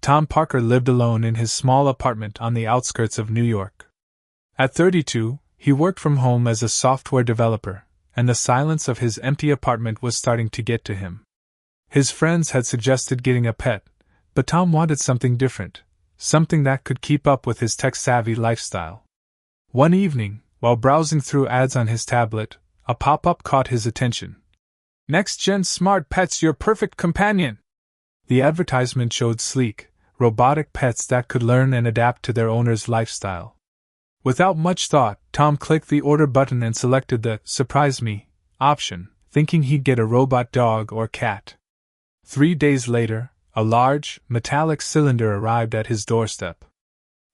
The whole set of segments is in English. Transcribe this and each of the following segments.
Tom Parker lived alone in his small apartment on the outskirts of New York. At 32, he worked from home as a software developer, and the silence of his empty apartment was starting to get to him. His friends had suggested getting a pet, but Tom wanted something different, something that could keep up with his tech-savvy lifestyle. One evening, while browsing through ads on his tablet, a pop-up caught his attention. Next-gen smart pets, your perfect companion! The advertisement showed sleek, robotic pets that could learn and adapt to their owner's lifestyle. Without much thought, Tom clicked the order button and selected the "Surprise Me" option, thinking he'd get a robot dog or cat. 3 days later, a large, metallic cylinder arrived at his doorstep.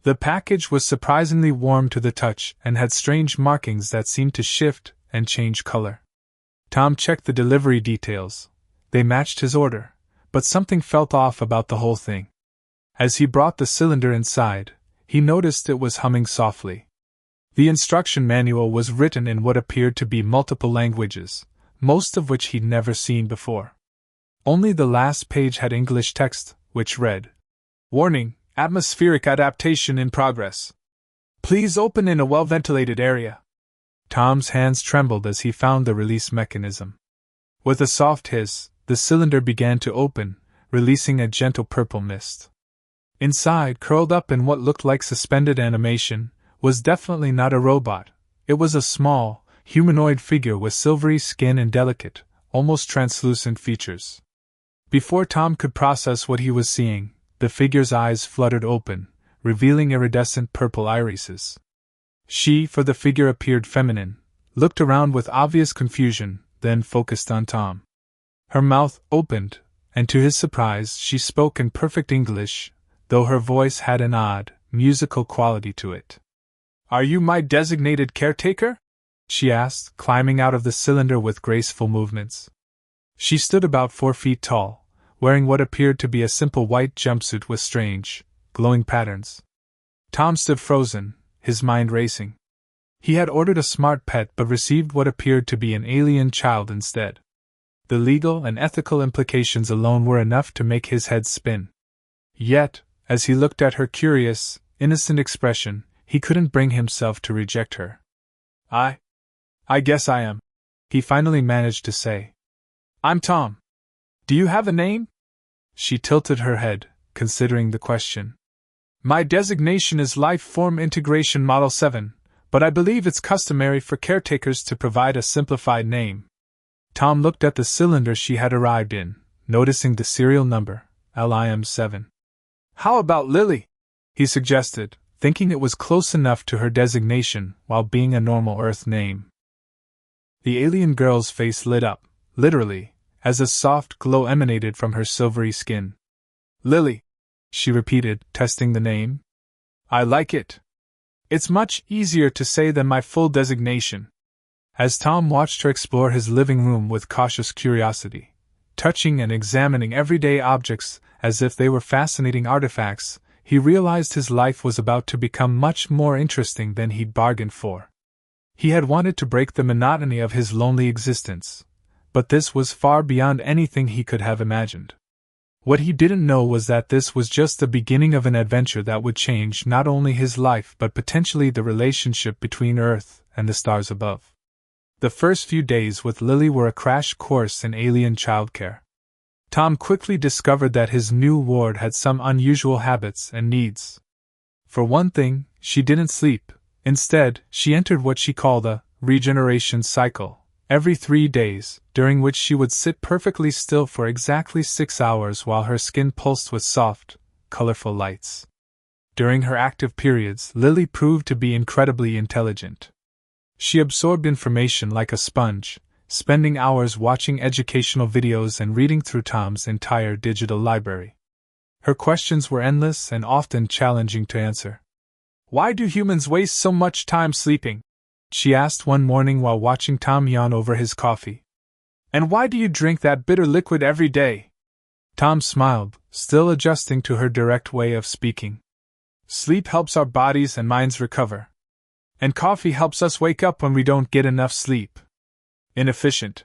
The package was surprisingly warm to the touch and had strange markings that seemed to shift and change color. Tom checked the delivery details. They matched his order, but something felt off about the whole thing. As he brought the cylinder inside, he noticed it was humming softly. The instruction manual was written in what appeared to be multiple languages, most of which he'd never seen before. Only the last page had English text, which read, "Warning, atmospheric adaptation in progress. Please open in a well-ventilated area." Tom's hands trembled as he found the release mechanism. With a soft hiss, the cylinder began to open, releasing a gentle purple mist. Inside, curled up in what looked like suspended animation, was definitely not a robot. It was a small, humanoid figure with silvery skin and delicate, almost translucent features. Before Tom could process what he was seeing, the figure's eyes fluttered open, revealing iridescent purple irises. She, for the figure appeared feminine, looked around with obvious confusion, then focused on Tom. Her mouth opened, and to his surprise she spoke in perfect English, though her voice had an odd, musical quality to it. "Are you my designated caretaker?" she asked, climbing out of the cylinder with graceful movements. She stood about 4 feet tall, wearing what appeared to be a simple white jumpsuit with strange, glowing patterns. Tom stood frozen, his mind racing. He had ordered a smart pet but received what appeared to be an alien child instead. The legal and ethical implications alone were enough to make his head spin. Yet, as he looked at her curious, innocent expression, he couldn't bring himself to reject her. I guess I am," he finally managed to say. "I'm Tom. Do you have a name?" She tilted her head, considering the question. "My designation is Life Form Integration Model 7, but I believe it's customary for caretakers to provide a simplified name." Tom looked at the cylinder she had arrived in, noticing the serial number, LIM7. "How about Lily?" he suggested, thinking it was close enough to her designation while being a normal Earth name. The alien girl's face lit up, literally, as a soft glow emanated from her silvery skin. "Lily," she repeated, testing the name. "I like it. It's much easier to say than my full designation." As Tom watched her explore his living room with cautious curiosity, touching and examining everyday objects as if they were fascinating artifacts, he realized his life was about to become much more interesting than he'd bargained for. He had wanted to break the monotony of his lonely existence, but this was far beyond anything he could have imagined. What he didn't know was that this was just the beginning of an adventure that would change not only his life but potentially the relationship between Earth and the stars above. The first few days with Lily were a crash course in alien childcare. Tom quickly discovered that his new ward had some unusual habits and needs. For one thing, she didn't sleep. Instead, she entered what she called a regeneration cycle, every 3 days, during which she would sit perfectly still for exactly 6 hours while her skin pulsed with soft, colorful lights. During her active periods, Lily proved to be incredibly intelligent. She absorbed information like a sponge, spending hours watching educational videos and reading through Tom's entire digital library. Her questions were endless and often challenging to answer. "Why do humans waste so much time sleeping?" she asked one morning while watching Tom yawn over his coffee. "And why do you drink that bitter liquid every day?" Tom smiled, still adjusting to her direct way of speaking. "Sleep helps our bodies and minds recover. And coffee helps us wake up when we don't get enough sleep." "Inefficient,"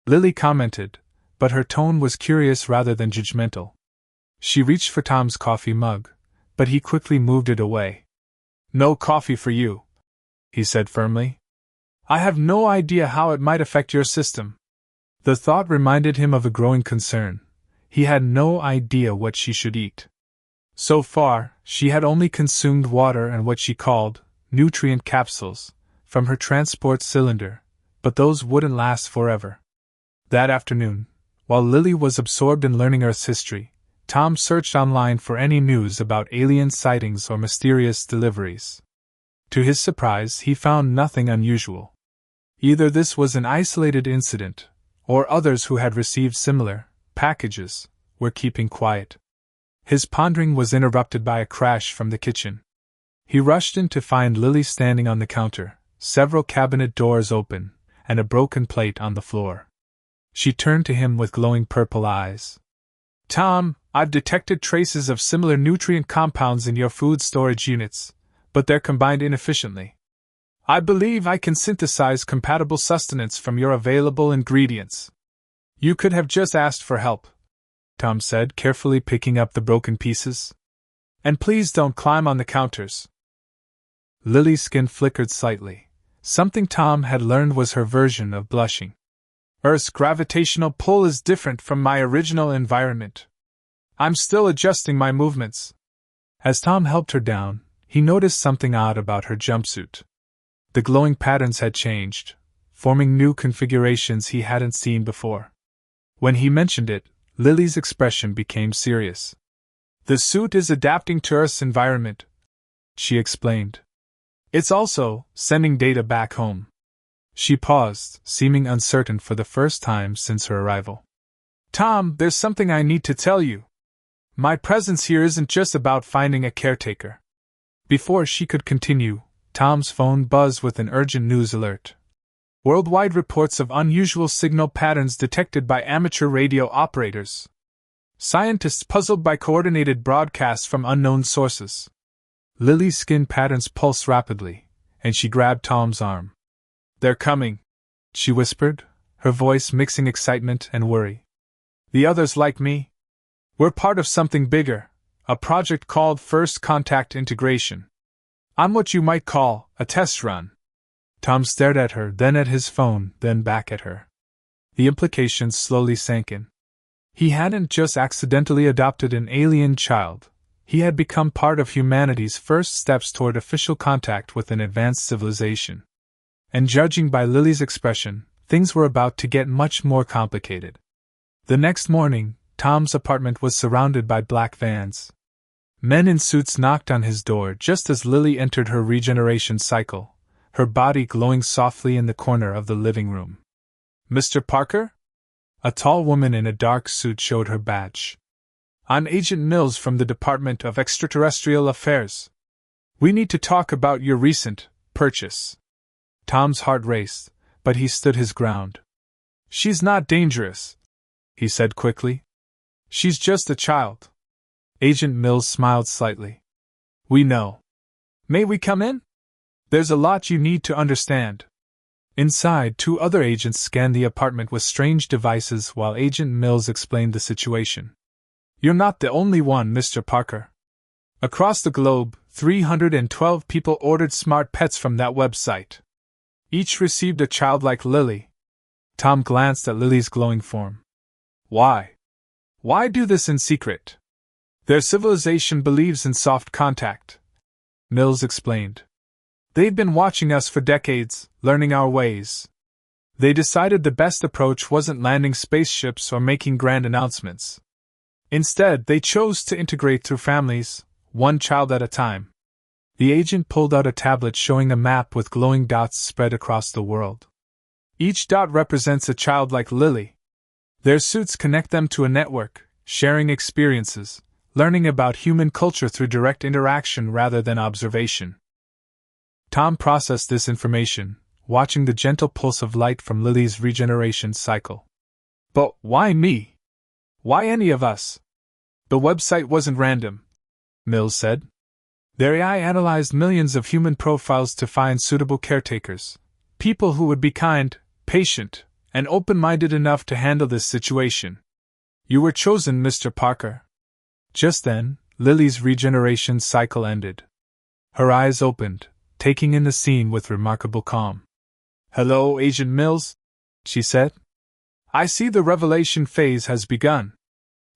Lily commented, but her tone was curious rather than judgmental. She reached for Tom's coffee mug, but he quickly moved it away. "No coffee for you," he said firmly. "I have no idea how it might affect your system." The thought reminded him of a growing concern. He had no idea what she should eat. So far, she had only consumed water and what she called nutrient capsules from her transport cylinder, but those wouldn't last forever. That afternoon, while Lily was absorbed in learning Earth's history, Tom searched online for any news about alien sightings or mysterious deliveries. To his surprise, he found nothing unusual. Either this was an isolated incident, or others who had received similar packages were keeping quiet. His pondering was interrupted by a crash from the kitchen. He rushed in to find Lily standing on the counter, several cabinet doors open, and a broken plate on the floor. She turned to him with glowing purple eyes. "Tom, I've detected traces of similar nutrient compounds in your food storage units, but they're combined inefficiently. I believe I can synthesize compatible sustenance from your available ingredients." "You could have just asked for help," Tom said, carefully picking up the broken pieces. "And please don't climb on the counters." Lily's skin flickered slightly. Something Tom had learned was her version of blushing. "Earth's gravitational pull is different from my original environment. I'm still adjusting my movements." As Tom helped her down, he noticed something odd about her jumpsuit. The glowing patterns had changed, forming new configurations he hadn't seen before. When he mentioned it, Lily's expression became serious. "The suit is adapting to Earth's environment," she explained. "It's also sending data back home." She paused, seeming uncertain for the first time since her arrival. "Tom, there's something I need to tell you. My presence here isn't just about finding a caretaker." Before she could continue, Tom's phone buzzed with an urgent news alert. "Worldwide reports of unusual signal patterns detected by amateur radio operators. Scientists puzzled by coordinated broadcasts from unknown sources." Lily's skin patterns pulsed rapidly, and she grabbed Tom's arm. "They're coming," she whispered, her voice mixing excitement and worry. "The others like me. We're part of something bigger, a project called First Contact Integration. I'm what you might call a test run." Tom stared at her, then at his phone, then back at her. The implications slowly sank in. He hadn't just accidentally adopted an alien child, he had become part of humanity's first steps toward official contact with an advanced civilization. And judging by Lily's expression, things were about to get much more complicated. The next morning, Tom's apartment was surrounded by black vans. Men in suits knocked on his door just as Lily entered her regeneration cycle, her body glowing softly in the corner of the living room. "Mr. Parker?" A tall woman in a dark suit showed her badge. "I'm Agent Mills from the Department of Extraterrestrial Affairs. We need to talk about your recent purchase." Tom's heart raced, but he stood his ground. "She's not dangerous," he said quickly. "She's just a child." Agent Mills smiled slightly. "We know. May we come in? There's a lot you need to understand." Inside, two other agents scanned the apartment with strange devices while Agent Mills explained the situation. "You're not the only one, Mr. Parker. Across the globe, 312 people ordered smart pets from that website. Each received a child like Lily." Tom glanced at Lily's glowing form. "Why? Why do this in secret?" "Their civilization believes in soft contact," Mills explained. "They've been watching us for decades, learning our ways. They decided the best approach wasn't landing spaceships or making grand announcements. Instead, they chose to integrate through families, one child at a time." The agent pulled out a tablet showing a map with glowing dots spread across the world. "Each dot represents a child like Lily. Their suits connect them to a network, sharing experiences, learning about human culture through direct interaction rather than observation." Tom processed this information, watching the gentle pulse of light from Lily's regeneration cycle. "But why me? Why any of us?" "The website wasn't random," Mills said. "Their AI analyzed millions of human profiles to find suitable caretakers, people who would be kind, patient, and open-minded enough to handle this situation. You were chosen, Mr. Parker." Just then, Lily's regeneration cycle ended. Her eyes opened, taking in the scene with remarkable calm. "Hello, Agent Mills," she said. "I see the revelation phase has begun."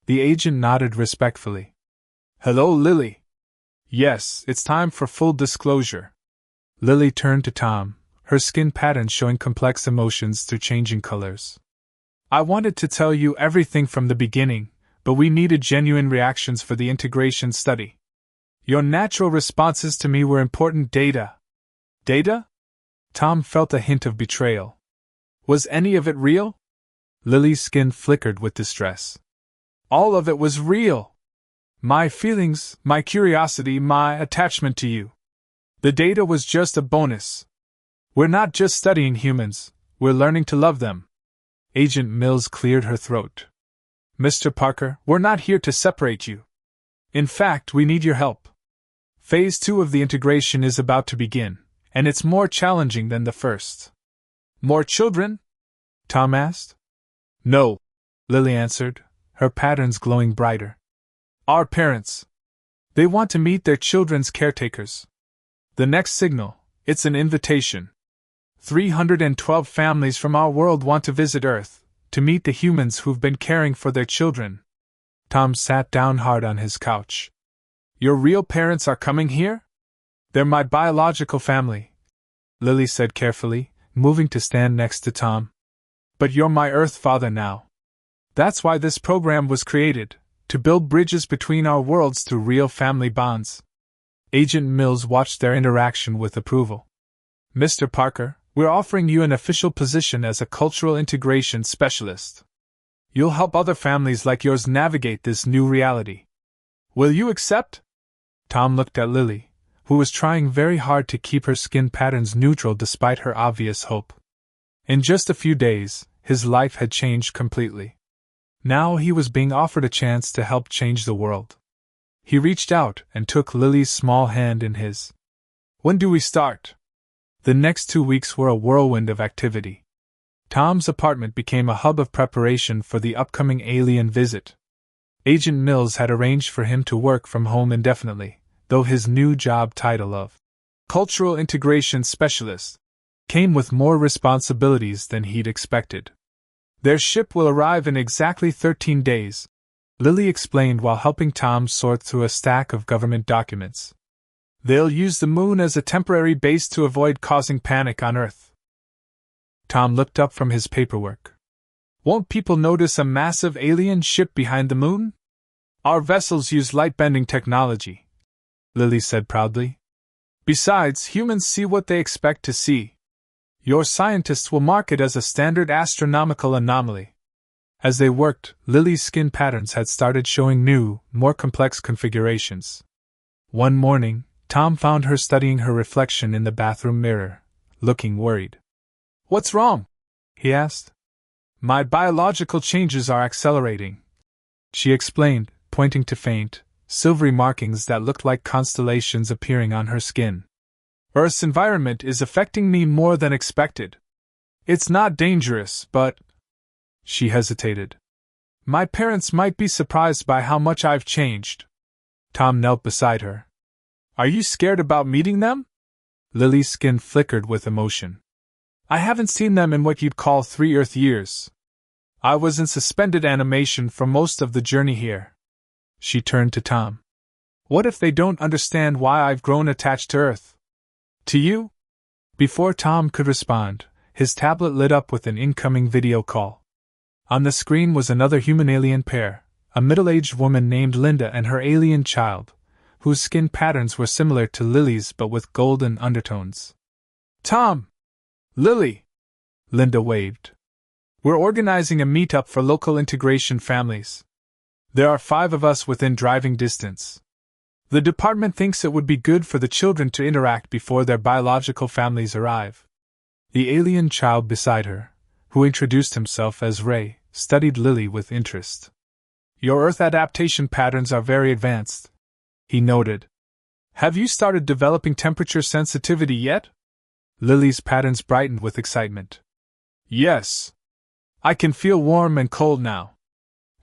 The agent nodded respectfully. "Hello, Lily." "Yes, it's time for full disclosure." Lily turned to Tom, her skin pattern showing complex emotions through changing colors. "I wanted to tell you everything from the beginning, but we needed genuine reactions for the integration study. Your natural responses to me were important data." "Data?" Tom felt a hint of betrayal. "Was any of it real?" Lily's skin flickered with distress. "All of it was real. My feelings, my curiosity, my attachment to you. The data was just a bonus. We're not just studying humans, we're learning to love them." Agent Mills cleared her throat. "Mr. Parker, we're not here to separate you. In fact, we need your help. Phase 2 of the integration is about to begin, and it's more challenging than the first." "More children?" Tom asked. "No," Lily answered, her patterns glowing brighter. "Our parents. They want to meet their children's caretakers. The next signal, it's an invitation. 312 families from our world want to visit Earth, to meet the humans who've been caring for their children." Tom sat down hard on his couch. "Your real parents are coming here?" "They're my biological family," Lily said carefully, moving to stand next to Tom. "But you're my Earth father now. That's why this program was created, to build bridges between our worlds through real family bonds." Agent Mills watched their interaction with approval. "Mr. Parker, we're offering you an official position as a cultural integration specialist. You'll help other families like yours navigate this new reality. Will you accept?" Tom looked at Lily, who was trying very hard to keep her skin patterns neutral despite her obvious hope. In just a few days, his life had changed completely. Now he was being offered a chance to help change the world. He reached out and took Lily's small hand in his. "When do we start?" The next 2 weeks were a whirlwind of activity. Tom's apartment became a hub of preparation for the upcoming alien visit. Agent Mills had arranged for him to work from home indefinitely, though his new job title of Cultural Integration Specialist came with more responsibilities than he'd expected. "Their ship will arrive in exactly 13 days, Lily explained while helping Tom sort through a stack of government documents. "They'll use the moon as a temporary base to avoid causing panic on Earth." Tom looked up from his paperwork. "Won't people notice a massive alien ship behind the moon?" "Our vessels use light-bending technology," Lily said proudly. "Besides, humans see what they expect to see. Your scientists will mark it as a standard astronomical anomaly." As they worked, Lily's skin patterns had started showing new, more complex configurations. One morning, Tom found her studying her reflection in the bathroom mirror, looking worried. "What's wrong?" he asked. "My biological changes are accelerating," she explained, pointing to faint, silvery markings that looked like constellations appearing on her skin. "Earth's environment is affecting me more than expected. It's not dangerous, but—" She hesitated. "My parents might be surprised by how much I've changed." Tom knelt beside her. "Are you scared about meeting them?" Lily's skin flickered with emotion. "I haven't seen them in what you'd call 3 Earth years. I was in suspended animation for most of the journey here." She turned to Tom. "What if they don't understand why I've grown attached to Earth? To you?" Before Tom could respond, his tablet lit up with an incoming video call. On the screen was another human-alien pair, a middle-aged woman named Linda and her alien child, whose skin patterns were similar to Lily's but with golden undertones. "Tom! Lily!" Linda waved. "We're organizing a meetup for local integration families. There are 5 of us within driving distance. The department thinks it would be good for the children to interact before their biological families arrive." The alien child beside her, who introduced himself as Ray, studied Lily with interest. "Your Earth adaptation patterns are very advanced," he noted. "Have you started developing temperature sensitivity yet?" Lily's patterns brightened with excitement. "Yes. I can feel warm and cold now.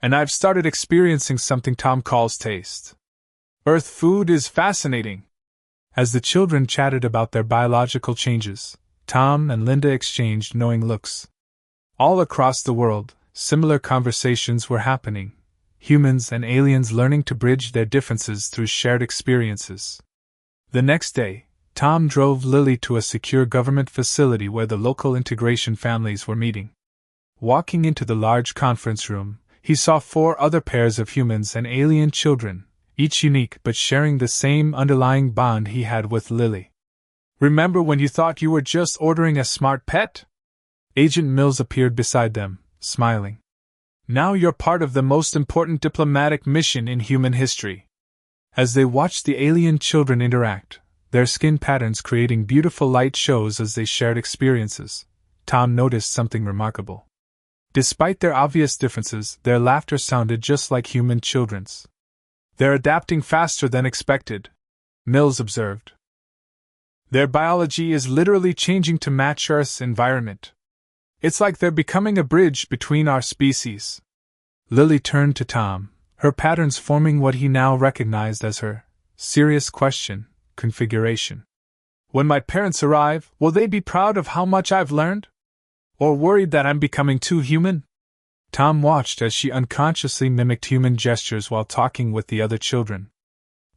And I've started experiencing something Tom calls taste. Earth food is fascinating. As the children chatted about their biological changes, Tom and Linda exchanged knowing looks. All across the world, similar conversations were happening, humans and aliens learning to bridge their differences through shared experiences. The next day, Tom drove Lily to a secure government facility where the local integration families were meeting. Walking into the large conference room, he saw 4 other pairs of humans and alien children, each unique but sharing the same underlying bond he had with Lily. Remember when you thought you were just ordering a smart pet? Agent Mills appeared beside them, smiling. Now you're part of the most important diplomatic mission in human history. As they watched the alien children interact, their skin patterns creating beautiful light shows as they shared experiences, Tom noticed something remarkable. Despite their obvious differences, their laughter sounded just like human children's. They're adapting faster than expected, Mills observed. Their biology is literally changing to match Earth's environment. It's like they're becoming a bridge between our species. Lily turned to Tom, her patterns forming what he now recognized as her serious question, configuration. When my parents arrive, will they be proud of how much I've learned? Or worried that I'm becoming too human? Tom watched as she unconsciously mimicked human gestures while talking with the other children.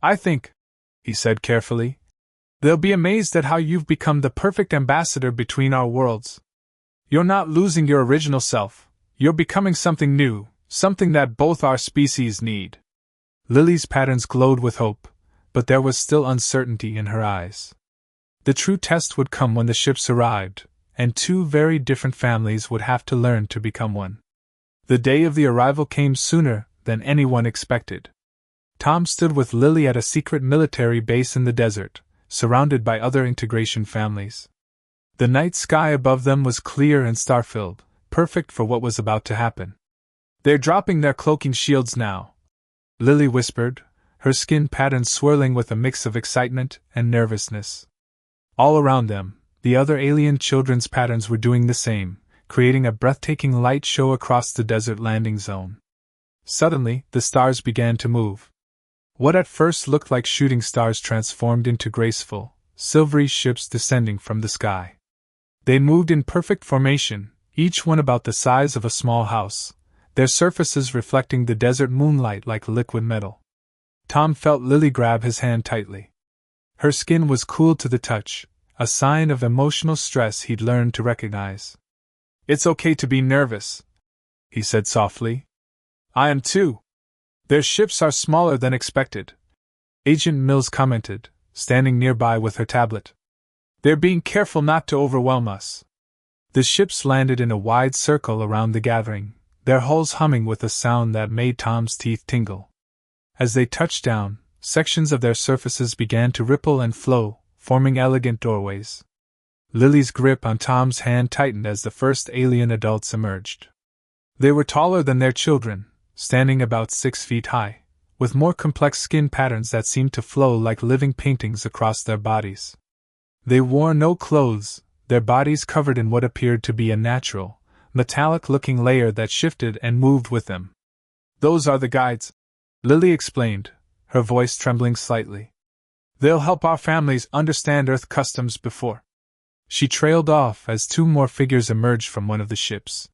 I think, he said carefully, they'll be amazed at how you've become the perfect ambassador between our worlds. You're not losing your original self, you're becoming something new, something that both our species need. Lily's patterns glowed with hope, but there was still uncertainty in her eyes. The true test would come when the ships arrived, and 2 very different families would have to learn to become one. The day of the arrival came sooner than anyone expected. Tom stood with Lily at a secret military base in the desert, surrounded by other integration families. The night sky above them was clear and star-filled, perfect for what was about to happen. They're dropping their cloaking shields now, Lily whispered, her skin patterns swirling with a mix of excitement and nervousness. All around them, the other alien children's patterns were doing the same, creating a breathtaking light show across the desert landing zone. Suddenly, the stars began to move. What at first looked like shooting stars transformed into graceful, silvery ships descending from the sky. They moved in perfect formation, each one about the size of a small house, their surfaces reflecting the desert moonlight like liquid metal. Tom felt Lily grab his hand tightly. Her skin was cool to the touch, a sign of emotional stress he'd learned to recognize. It's okay to be nervous, he said softly. I am too. Their ships are smaller than expected, Agent Mills commented, standing nearby with her tablet. They're being careful not to overwhelm us. The ships landed in a wide circle around the gathering, their hulls humming with a sound that made Tom's teeth tingle. As they touched down, sections of their surfaces began to ripple and flow, forming elegant doorways. Lily's grip on Tom's hand tightened as the first alien adults emerged. They were taller than their children, standing about 6 feet high, with more complex skin patterns that seemed to flow like living paintings across their bodies. They wore no clothes, their bodies covered in what appeared to be a natural, metallic-looking layer that shifted and moved with them. Those are the guides, Lily explained, her voice trembling slightly. They'll help our families understand Earth customs before. She trailed off as 2 more figures emerged from one of the ships.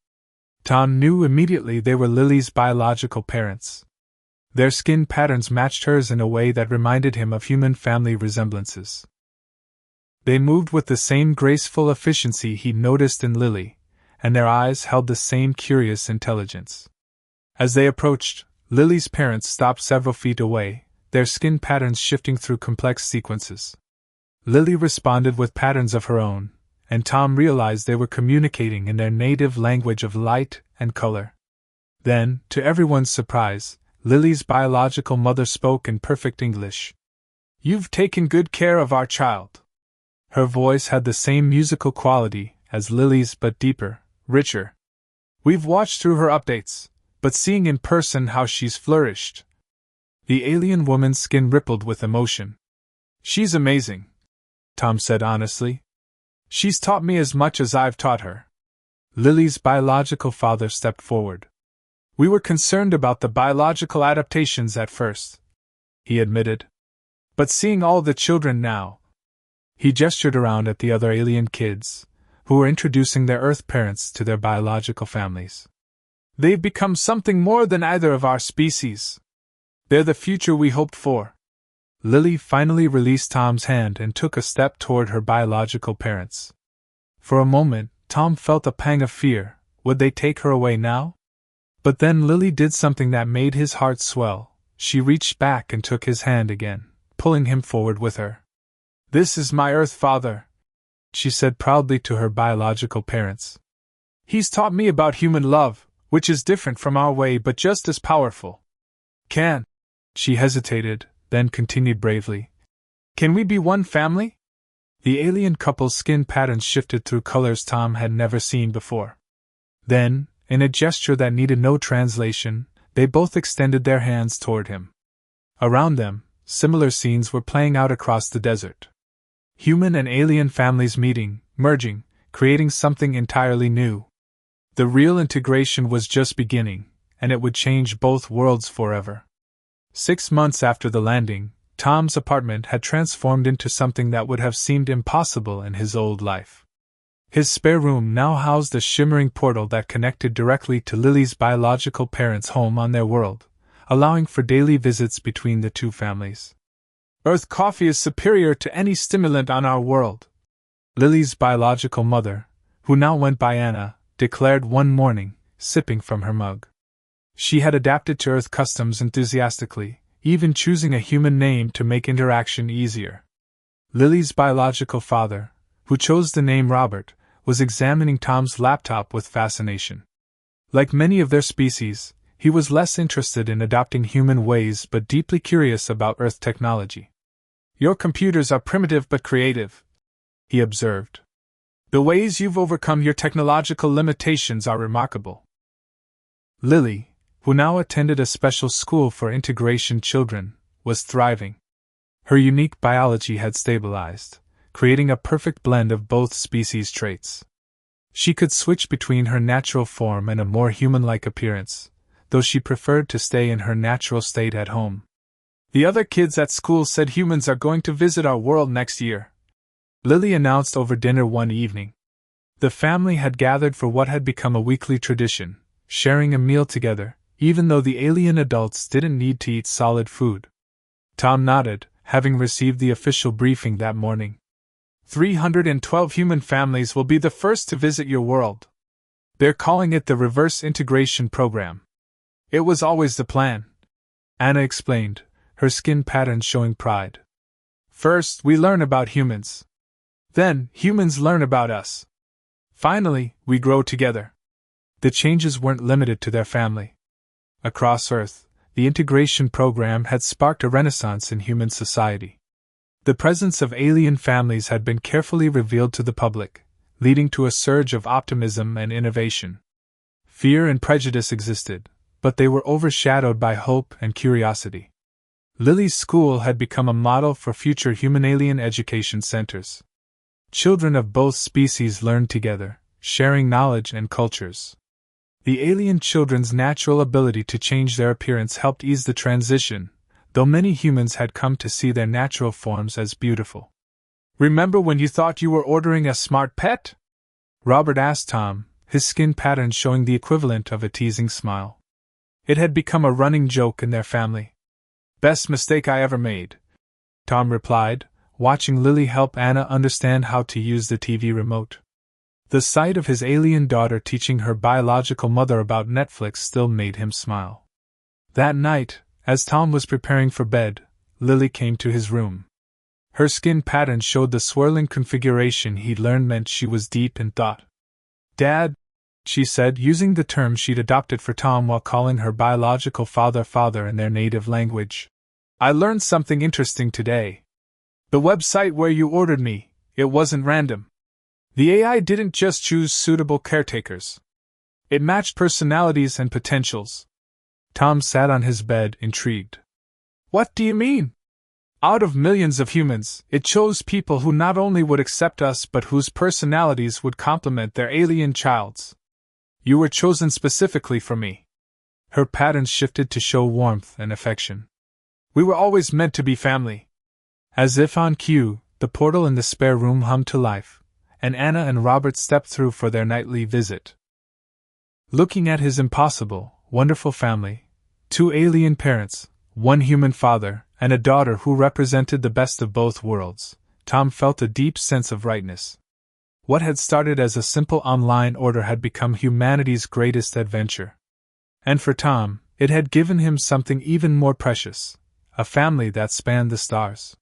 Tom knew immediately they were Lily's biological parents. Their skin patterns matched hers in a way that reminded him of human family resemblances. They moved with the same graceful efficiency he'd noticed in Lily, and their eyes held the same curious intelligence. As they approached, Lily's parents stopped several feet away, their skin patterns shifting through complex sequences. Lily responded with patterns of her own, and Tom realized they were communicating in their native language of light and color. Then, to everyone's surprise, Lily's biological mother spoke in perfect English. "You've taken good care of our child." Her voice had the same musical quality as Lily's but deeper, richer. "We've watched through her updates, but seeing in person how she's flourished." The alien woman's skin rippled with emotion. "She's amazing," Tom said honestly. "She's taught me as much as I've taught her." Lily's biological father stepped forward. We were concerned about the biological adaptations at first, he admitted. But seeing all the children now. He gestured around at the other alien kids, who were introducing their Earth parents to their biological families. They've become something more than either of our species. They're the future we hoped for. Lily finally released Tom's hand and took a step toward her biological parents. For a moment, Tom felt a pang of fear. Would they take her away now? But then Lily did something that made his heart swell. She reached back and took his hand again, pulling him forward with her. "This is my Earth father," she said proudly to her biological parents. "He's taught me about human love, which is different from our way but just as powerful. She hesitated, then continued bravely. "Can we be one family?" The alien couple's skin patterns shifted through colors Tom had never seen before. Then, in a gesture that needed no translation, they both extended their hands toward him. Around them, similar scenes were playing out across the desert. Human and alien families meeting, merging, creating something entirely new. The real integration was just beginning, and it would change both worlds forever. 6 months after the landing, Tom's apartment had transformed into something that would have seemed impossible in his old life. His spare room now housed a shimmering portal that connected directly to Lily's biological parents' home on their world, allowing for daily visits between the two families. "Earth coffee is superior to any stimulant on our world," Lily's biological mother, who now went by Anna, declared one morning, sipping from her mug. She had adapted to Earth customs enthusiastically, even choosing a human name to make interaction easier. Lily's biological father, who chose the name Robert, was examining Tom's laptop with fascination. Like many of their species, he was less interested in adopting human ways but deeply curious about Earth technology. "Your computers are primitive but creative," he observed. "The ways you've overcome your technological limitations are remarkable." Lily, who now attended a special school for integration children, was thriving. Her unique biology had stabilized, creating a perfect blend of both species' traits. She could switch between her natural form and a more human-like appearance, though she preferred to stay in her natural state at home. "The other kids at school said humans are going to visit our world next year," Lily announced over dinner one evening. The family had gathered for what had become a weekly tradition, sharing a meal together, even though the alien adults didn't need to eat solid food. Tom nodded, having received the official briefing that morning. 312 human families will be the first to visit your world. They're calling it the Reverse Integration Program. It was always the plan, Anna explained, her skin pattern showing pride. "First, we learn about humans. Then, humans learn about us. Finally, we grow together." The changes weren't limited to their family. Across Earth, the integration program had sparked a renaissance in human society. The presence of alien families had been carefully revealed to the public, leading to a surge of optimism and innovation. Fear and prejudice existed, but they were overshadowed by hope and curiosity. Lily's school had become a model for future human-alien education centers. Children of both species learned together, sharing knowledge and cultures. The alien children's natural ability to change their appearance helped ease the transition, though many humans had come to see their natural forms as beautiful. "Remember when you thought you were ordering a smart pet?" Robert asked Tom, his skin pattern showing the equivalent of a teasing smile. It had become a running joke in their family. "Best mistake I ever made," Tom replied, watching Lily help Anna understand how to use the TV remote. The sight of his alien daughter teaching her biological mother about Netflix still made him smile. That night, as Tom was preparing for bed, Lily came to his room. Her skin pattern showed the swirling configuration he'd learned meant she was deep in thought. "Dad," she said, using the term she'd adopted for Tom while calling her biological father in their native language. "I learned something interesting today. The website where you ordered me, it wasn't random. The AI didn't just choose suitable caretakers. It matched personalities and potentials." Tom sat on his bed, intrigued. "What do you mean?" "Out of millions of humans, it chose people who not only would accept us but whose personalities would complement their alien child's. You were chosen specifically for me." Her patterns shifted to show warmth and affection. "We were always meant to be family." As if on cue, the portal in the spare room hummed to life, and Anna and Robert stepped through for their nightly visit. Looking at his impossible, wonderful family, 2 alien parents, 1 human father, and a daughter who represented the best of both worlds, Tom felt a deep sense of rightness. What had started as a simple online order had become humanity's greatest adventure. And for Tom, it had given him something even more precious: a family that spanned the stars.